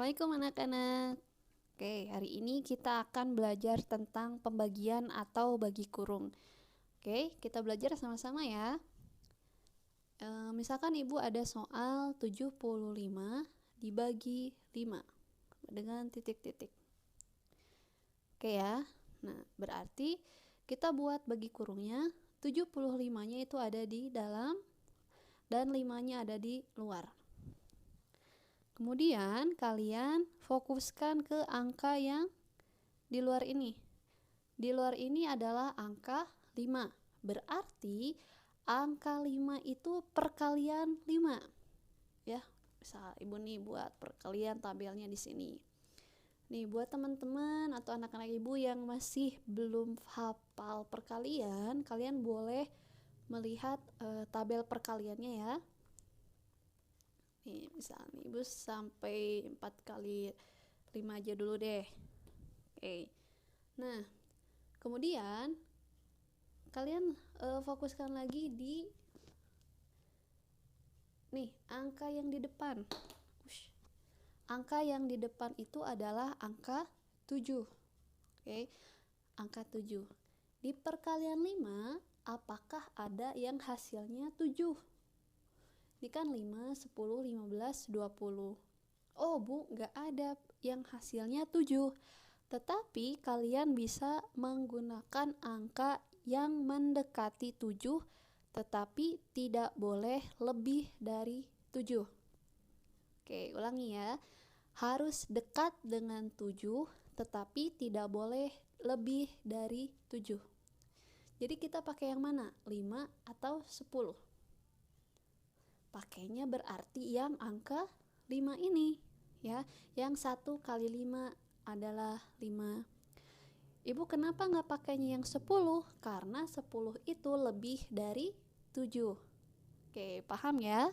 Assalamualaikum anak-anak. Oke, hari ini kita akan belajar tentang pembagian atau bagi kurung. Oke, kita belajar sama-sama ya. Misalkan ibu ada soal 75 dibagi 5 dengan titik-titik. Oke ya. Nah, berarti kita buat bagi kurungnya. 75-nya itu ada di dalam dan 5-nya ada di luar. Kemudian kalian fokuskan ke angka yang di luar ini. Di luar ini adalah angka 5. Berarti angka 5 itu perkalian 5. Ya, misal ibu nih buat perkalian tabelnya di sini. Nih buat teman-teman atau anak-anak ibu yang masih belum hafal perkalian, kalian boleh melihat tabel perkaliannya ya. Nih, misalnya ibu sampai 4 kali 5 aja dulu deh. Oke. Nah, kemudian kalian fokuskan lagi di nih, angka yang di depan. Angka yang di depan itu adalah angka 7. Oke. Angka 7. Di perkalian 5, apakah ada yang hasilnya 7? Ini kan 5, 10, 15, 20. Oh bu, nggak ada yang hasilnya 7. Tetapi kalian bisa menggunakan angka yang mendekati 7, tetapi tidak boleh lebih dari 7. Oke, ulangi ya. Harus dekat dengan 7, tetapi tidak boleh lebih dari 7. Jadi kita pakai yang mana? 5 atau 10? Pakainya berarti yang angka 5 ini ya. Yang 1 kali 5 adalah 5. Ibu kenapa nggak pakainya yang 10? Karena 10 itu lebih dari 7. Oke, paham ya?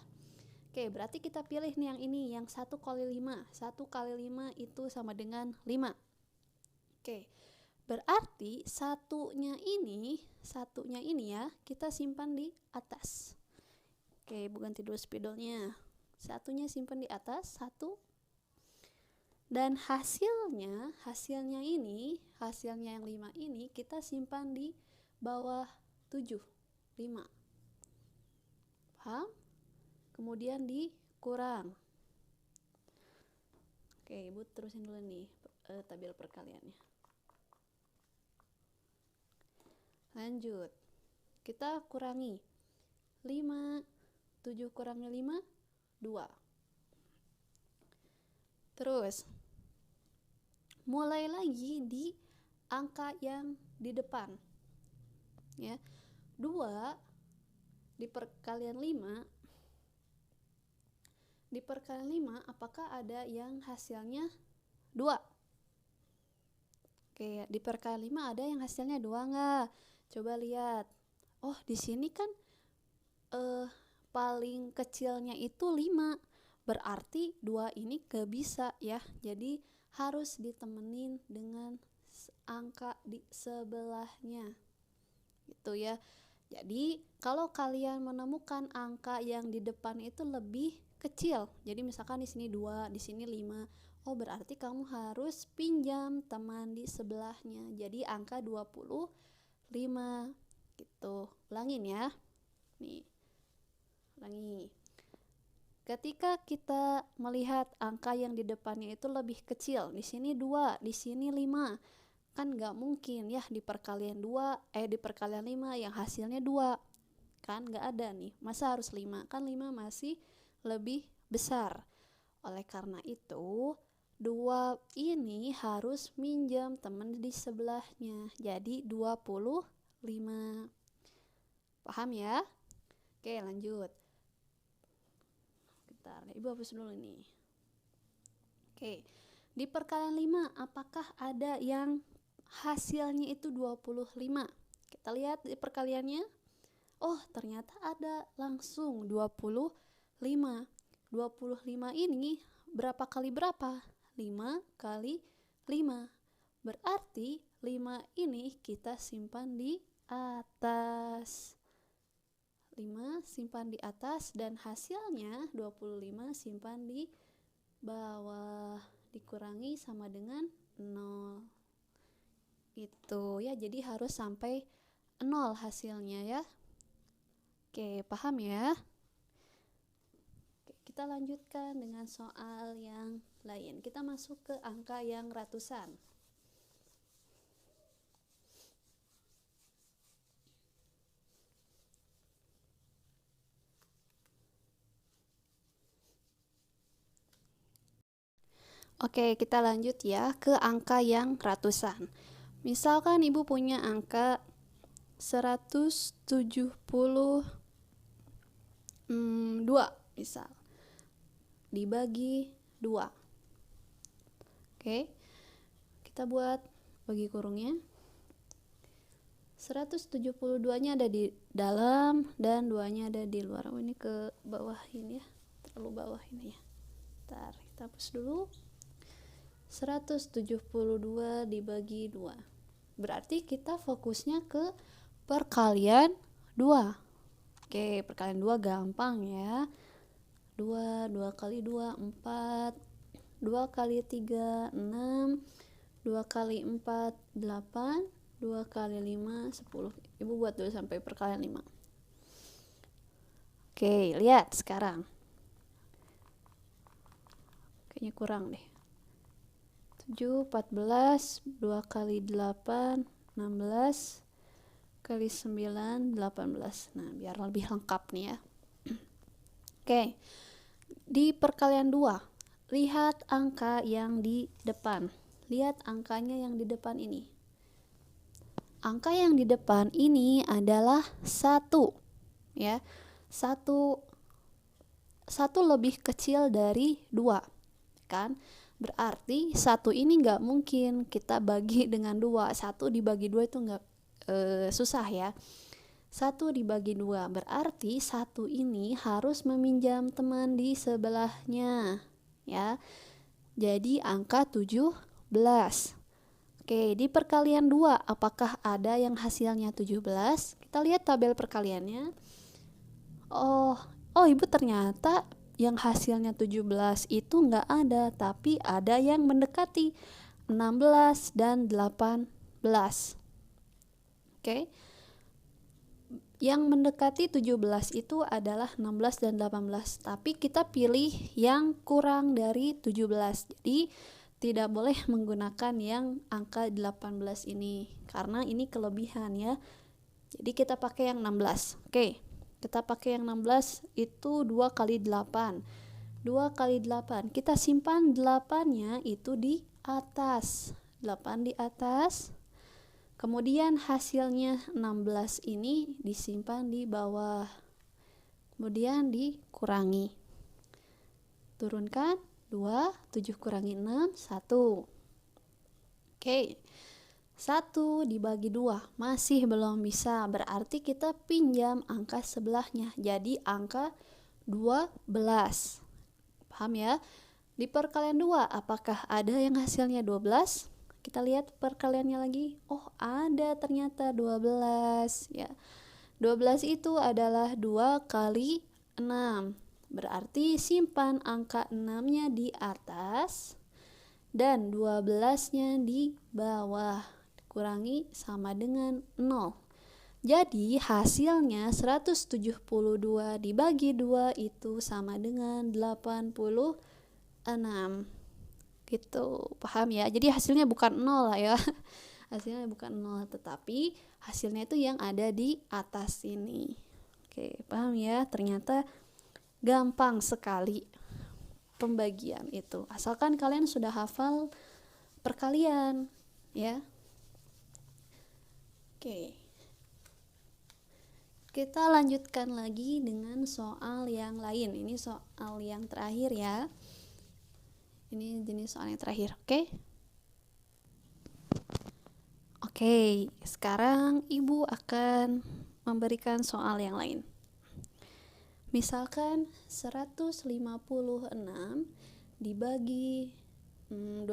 Oke, berarti kita pilih nih yang ini, yang 1 kali 5. 1 kali 5 itu sama dengan 5. Oke, berarti satunya ini ya, kita simpan di atas. Oke, ibu ganti dulu spidolnya. Satunya simpan di atas, 1. Dan hasilnya yang 5 ini kita simpan di bawah 7, 5. Paham? Kemudian dikurang. Oke, ibu terusin dulu nih tabel perkaliannya. Lanjut. Kita kurangi. 5, 7 kurangi 5, 2. Terus mulai lagi di angka yang di depan ya. 2 di perkalian 5 apakah ada yang hasilnya 2? Oke, di perkalian 5 ada yang hasilnya 2 enggak? Coba lihat. Oh, di sini kan paling kecilnya itu 5. Berarti 2 ini gak bisa ya. Jadi harus ditemenin dengan angka di sebelahnya. Gitu ya. Jadi kalau kalian menemukan angka yang di depan itu lebih kecil. Jadi misalkan di sini 2, di sini 5. Oh, berarti kamu harus pinjam teman di sebelahnya. Jadi angka 25 gitu. Ulangin ya. Nih. Ulangi. Ketika kita melihat angka yang di depannya itu lebih kecil, di sini 2, di sini 5, kan nggak mungkin ya di perkalian 5 yang hasilnya 2, kan nggak ada nih, masa harus 5, kan 5 masih lebih besar. Oleh karena itu 2 ini harus minjam teman di sebelahnya, jadi 25. Paham ya? Oke, lanjut. Bentar, ibu hapus dulu nih. Oke, di perkalian 5 apakah ada yang hasilnya itu 25? Kita lihat di perkaliannya. Oh, ternyata ada langsung 25. 25 ini berapa kali berapa? 5 kali 5. Berarti 5 ini kita simpan di atas. 5 simpan di atas dan hasilnya 25 simpan di bawah. dikurangi sama dengan 0. Gitu ya, jadi harus sampai 0 hasilnya ya. Oke, paham ya? Oke, kita lanjutkan dengan soal yang lain. Kita masuk ke angka yang ratusan. Oke, kita lanjut ya ke angka yang ratusan. Misalkan ibu punya angka 172 misal, dibagi 2. Oke, kita buat bagi kurungnya. 172-nya ada di dalam dan 2-nya ada di luar. Oh, ini ke bawah ini ya, terlalu bawah ini ya. Bentar, kita hapus dulu. 172 dibagi 2. Berarti kita fokusnya ke perkalian 2. Oke, perkalian 2 gampang ya. 2 kali 2 4, 2 kali 3 6, 2 kali 4 8, 2 kali 5 10. Ibu buat dulu sampai perkalian 5. Oke, lihat sekarang. Kayaknya kurang deh. 7 14, 2 kali 8 16, kali 9 18. Nah, biar lebih lengkap nih ya. Oke. Di perkalian 2, lihat angka yang di depan. Lihat angkanya yang di depan ini. Angka yang di depan ini adalah 1. Ya. 1 lebih kecil dari 2. Kan? Berarti 1 ini nggak mungkin kita bagi dengan 2. 1 dibagi 2 itu nggak susah ya. 1 dibagi 2 berarti 1 ini harus meminjam teman di sebelahnya ya. Jadi angka 17. Oke, di perkalian 2 apakah ada yang hasilnya 17? Kita lihat tabel perkaliannya. Oh ibu, ternyata yang hasilnya 17 itu nggak ada, tapi ada yang mendekati 16 dan 18. Oke. Yang mendekati 17 itu adalah 16 dan 18, tapi kita pilih yang kurang dari 17. Jadi tidak boleh menggunakan yang angka 18 ini karena ini kelebihan ya. Jadi kita pakai yang 16. Oke. Kita pakai yang 16 itu 2 kali 8. 2 kali 8. Kita simpan 8-nya itu di atas. 8 di atas. Kemudian hasilnya 16 ini disimpan di bawah. Kemudian dikurangi. Turunkan 2, 7 kurangi 6, 1. Oke. 1 dibagi 2 masih belum bisa, berarti kita pinjam angka sebelahnya, jadi angka 12. Paham ya? Di perkalian 2 apakah ada yang hasilnya 12? Kita lihat perkaliannya lagi. Oh, ada ternyata 12 ya. 12 itu adalah 2 kali 6. Berarti simpan angka 6-nya di atas dan 12-nya di bawah. Kurangi sama dengan 0. Jadi hasilnya 172 dibagi 2 itu sama dengan 86. Gitu, paham ya? Jadi hasilnya bukan 0 lah ya. Hasilnya bukan 0, tetapi hasilnya itu yang ada di atas ini. Oke, paham ya? Ternyata gampang sekali pembagian itu. Asalkan kalian sudah hafal perkalian ya. Oke. Kita lanjutkan lagi dengan soal yang lain. Ini soal yang terakhir ya. Ini jenis soal yang terakhir, oke? Oke, sekarang ibu akan memberikan soal yang lain. Misalkan 156 dibagi 12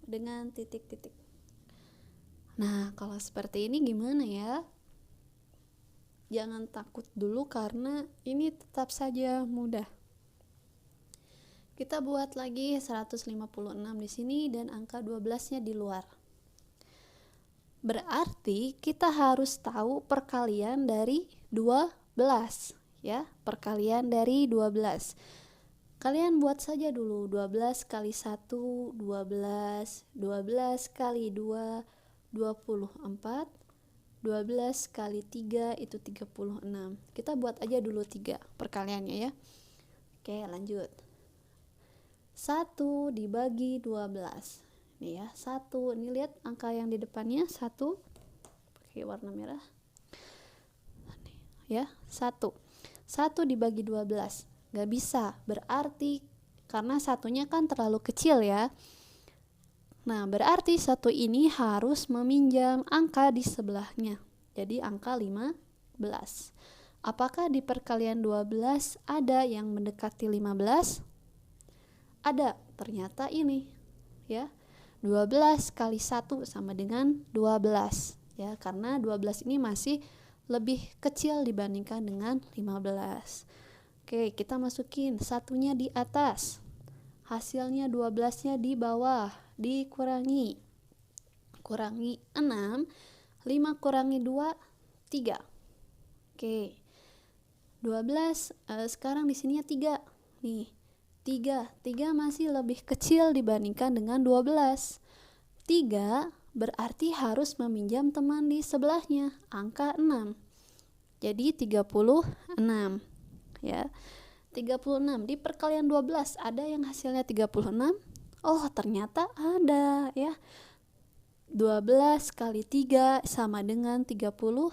dengan titik-titik. Nah, kalau seperti ini gimana ya? Jangan takut dulu karena ini tetap saja mudah. Kita buat lagi 156 di sini dan angka 12-nya di luar. Berarti kita harus tahu perkalian dari 12 ya, perkalian dari 12. Kalian buat saja dulu 12 kali 1 12, 12 kali 2 24, 12 kali 3 itu 36. Kita buat aja dulu 3 perkaliannya ya. Oke, lanjut. 1 dibagi 12. Nih ya, 1. Ini lihat angka yang di depannya 1 pakai warna merah. Ya, 1. 1 dibagi 12. Gak bisa, berarti karena satunya kan terlalu kecil ya. Nah, berarti 1 ini harus meminjam angka di sebelahnya. Jadi angka 15. Apakah di perkalian 12 ada yang mendekati 15? Ada, ternyata ini ya. 12 kali 1 sama dengan 12 ya, karena 12 ini masih lebih kecil dibandingkan dengan 15. Oke, kita masukin satunya di atas, hasilnya 12-nya di bawah, dikurangi 6, 5 kurangi 2 3. Oke, 12 sekarang di sininya 3 nih, 3 masih lebih kecil dibandingkan dengan 12. 3 berarti harus meminjam teman di sebelahnya, angka 6. Jadi 36 ya. 36 di perkalian 12 ada yang hasilnya 36? Oh, ternyata ada ya. 12 kali 3 sama dengan 36.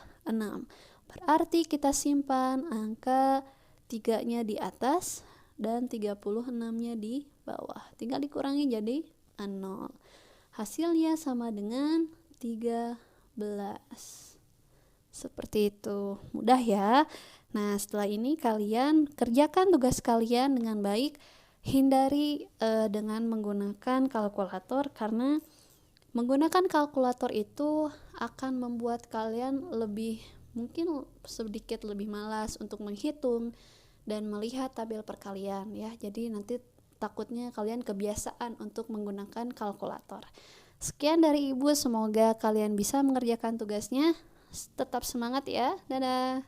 Berarti kita simpan angka 3-nya di atas dan 36-nya di bawah. Tinggal dikurangi jadi 0. Hasilnya sama dengan 13. Seperti itu. Mudah ya. Nah, setelah ini kalian kerjakan tugas kalian dengan baik. Hindari dengan menggunakan kalkulator, karena menggunakan kalkulator itu akan membuat kalian mungkin sedikit lebih malas untuk menghitung dan melihat tabel perkalian ya. Jadi nanti takutnya kalian kebiasaan untuk menggunakan kalkulator. Sekian dari Ibu, semoga kalian bisa mengerjakan tugasnya. Tetap semangat ya. Dadah.